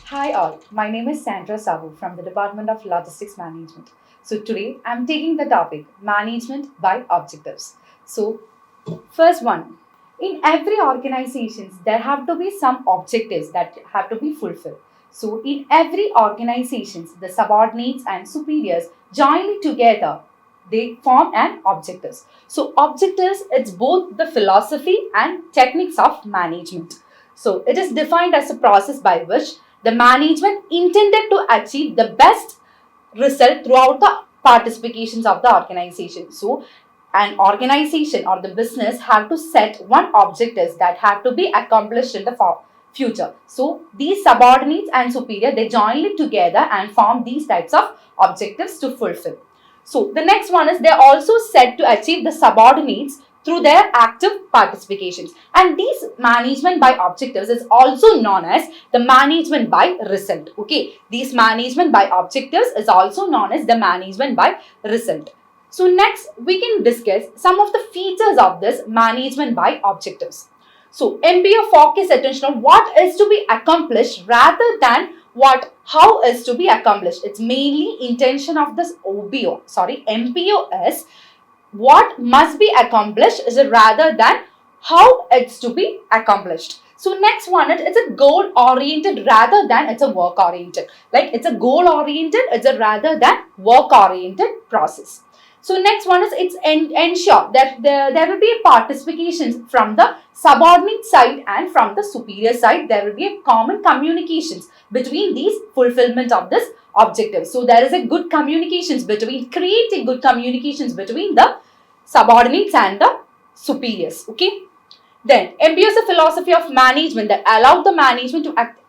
Hi all, my name is Sandra Sabu from the Department of Logistics Management. So today I'm taking the topic management by objectives. So first one, in every organizations there have to be some objectives that have to be fulfilled. So in every organizations the subordinates and superiors jointly together they form an objectives. So objectives it's both the philosophy and techniques of management. So it is defined as a process by which the management intended to achieve the best result throughout the participations of the organization. So an organization or the business have to set one objectives that have to be accomplished in the future. So these subordinates and superior they jointly together and form these types of objectives to fulfill. So the next one is they are also set to achieve the subordinates through their active participations, and these management by objectives is also known as the management by result. Okay, these management by objectives is also known as the management by result. So next we can discuss some of the features of this management by objectives. So MBO focus attention on what is to be accomplished rather than what how is to be accomplished. It's mainly intention of this MPO is what must be accomplished is rather than how it's to be accomplished. So next one, it's a goal oriented rather than it's a work oriented. Like it's a goal oriented, it's a rather than work oriented process. So next one is it's ensure that there will be participations from the subordinate side and from the superior side. There will be a common communications between these fulfillment of this objective. So there is a good communications between creating good communications between the subordinates and the superiors. Okay. Then MBO is a philosophy of management that allow the management to act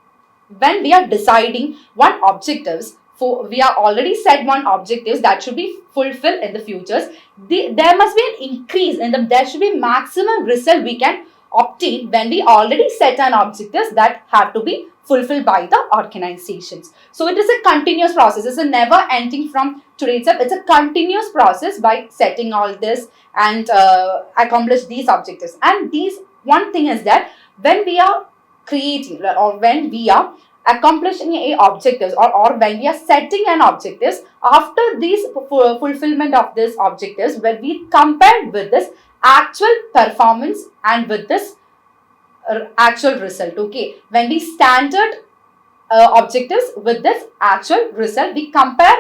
when we are deciding one objectives. For we are already set one objectives that should be fulfilled in the futures. There must be an increase in there should be maximum result we can obtain when we already set an objectives that have to be fulfilled by the organizations. So it is a continuous process. It's a never ending from today itself. It's a continuous process by setting all this and accomplish these objectives. And these one thing is that when we are creating or when we are accomplishing a objectives or when we are setting an objectives after these fulfillment of these objectives when we compare with this actual performance and with this actual result. Okay, when we standard objectives with this actual result we compare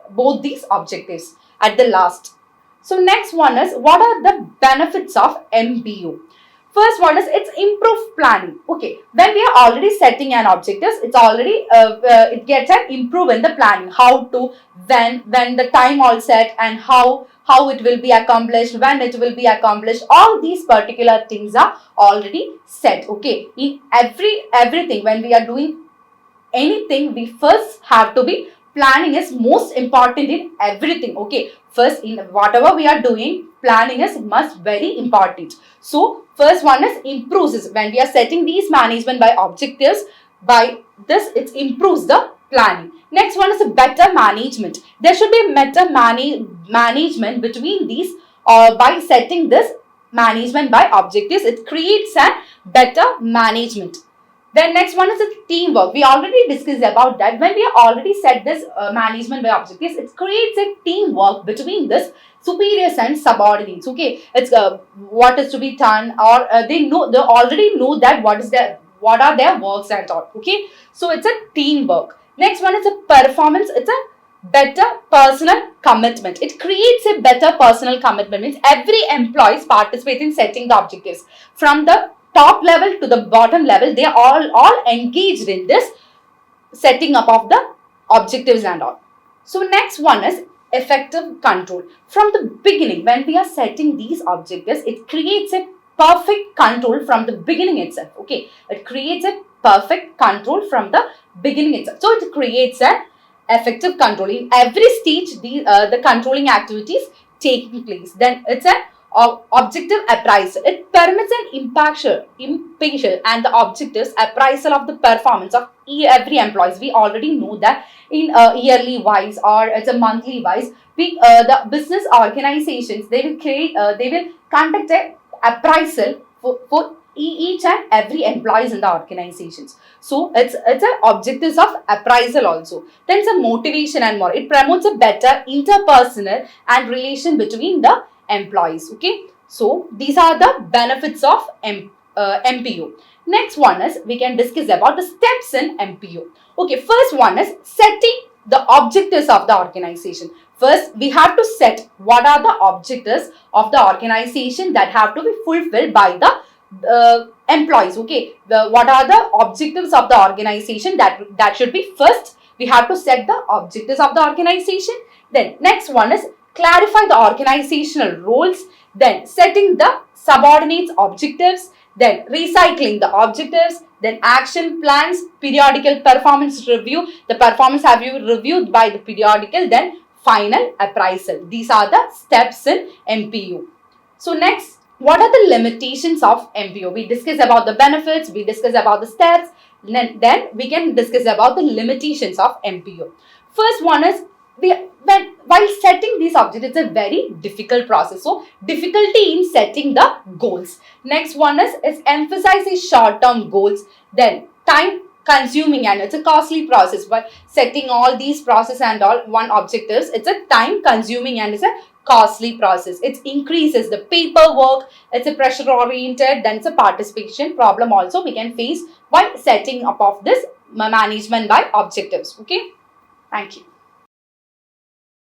both these objectives at the last. So next one is what are the benefits of MBO. First one is it's improved planning. Okay, when we are already setting an objectives, it's already it gets an improve in the planning. How to when the time all set and how it will be accomplished, when it will be accomplished. All these particular things are already set. Okay, in everything when we are doing anything, we first have to be planning is most important in everything. Okay, first in whatever we are doing, planning is must very important. So first one is improves is when we are setting these management by objectives. By this, it improves the planning. Next one is a better management. There should be better management between these by setting this management by objectives. It creates a better management. Then next one is the teamwork. We already discussed about that. When we already set this management by objectives, it creates a teamwork between this superiors and subordinates. Okay, it's what is to be done, or they already know that what are their works and all. Okay, so it's a teamwork. Next one is a performance. It's a better personal commitment. It creates a better personal commitment. Means every employees participate in setting the objectives from the top level to the bottom level. They are all engaged in this setting up of the objectives and all. So next one is effective control. From the beginning, when we are setting these objectives, it creates a perfect control from the beginning itself. Okay, it creates a perfect control from the beginning itself. So it creates an effective control in every stage. The controlling activities taking place. Then it's an objective appraisal. It permits an impartial and the objectives appraisal of the performance of every employees. We already know that in yearly wise or it's a monthly wise, the business organizations they will conduct a appraisal for each and every employees in the organizations. So it's a objectives of appraisal also. Then some motivation and more. It promotes a better interpersonal and relation between the employees. Okay. So these are the benefits of MPO. Next one is we can discuss about the steps in MPO. Okay, first one is setting the objectives of the organization. First, we have to set what are the objectives of the organization that have to be fulfilled by the employees. Okay, what are the objectives of the organization that should be first. We have to set the objectives of the organization. Then next one is clarify the organizational roles. Then setting the subordinates objectives. Then recycling the objectives. Then action plans, periodical performance review. The performance have you reviewed by the periodical. Then final appraisal. These are the steps in MPU. So next, what are the limitations of MPO? We discuss about the benefits, we discuss about the steps, then we can discuss about the limitations of MPO. First one is, while setting these objectives, it's a very difficult process. So, difficulty in setting the goals. Next one is emphasizing short-term goals. Then, time consuming and it's a costly process. But setting all these process and all one objectives, it's a time consuming and it's a costly process. It increases the paperwork, it's a pressure oriented, then it's a participation problem also we can face while setting up of this management by objectives. Okay, thank you.